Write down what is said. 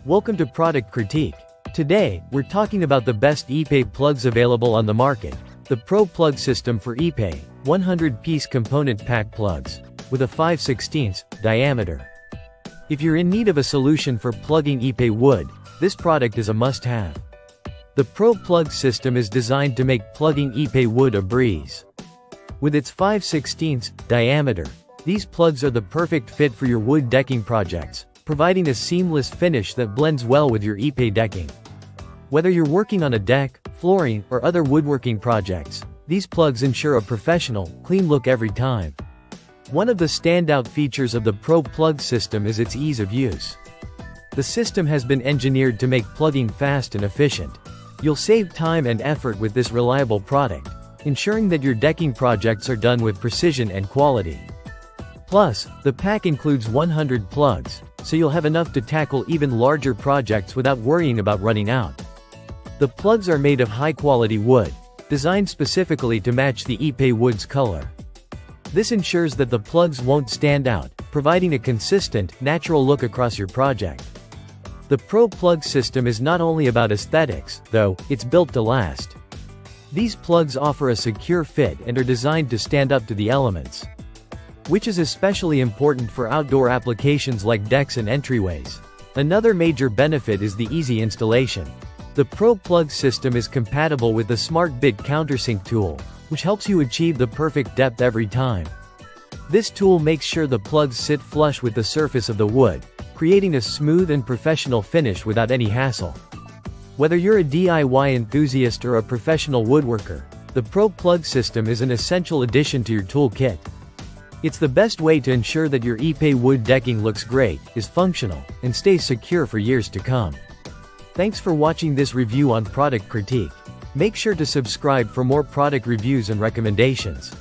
Welcome to Product Critique. Today, we're talking about the best Ipe plugs available on the market. The Pro Plug System for Ipe, 100-piece component pack plugs, with a 5/16 diameter. If you're in need of a solution for plugging Ipe wood, this product is a must-have. The Pro Plug System is designed to make plugging Ipe wood a breeze. With its 5/16 diameter, these plugs are the perfect fit for your wood decking projects, providing a seamless finish that blends well with your Ipe decking. Whether you're working on a deck, flooring, or other woodworking projects, these plugs ensure a professional, clean look every time. One of the standout features of the Pro Plug System is its ease of use. The system has been engineered to make plugging fast and efficient. You'll save time and effort with this reliable product, ensuring that your decking projects are done with precision and quality. Plus, the pack includes 100 plugs, so you'll have enough to tackle even larger projects without worrying about running out. The plugs are made of high-quality wood, designed specifically to match the Ipe wood's color. This ensures that the plugs won't stand out, providing a consistent, natural look across your project. The Pro Plug System is not only about aesthetics, though, it's built to last. These plugs offer a secure fit and are designed to stand up to the elements, which is especially important for outdoor applications like decks and entryways. Another major benefit is the easy installation. The Pro Plug System is compatible with the Smart Bit countersink tool, which helps you achieve the perfect depth every time. This tool makes sure the plugs sit flush with the surface of the wood, creating a smooth and professional finish without any hassle. Whether you're a DIY enthusiast or a professional woodworker, the Pro Plug System is an essential addition to your toolkit. It's the best way to ensure that your Ipe wood decking looks great, is functional, and stays secure for years to come. Thanks for watching this review on Product Critique. Make sure to subscribe for more product reviews and recommendations.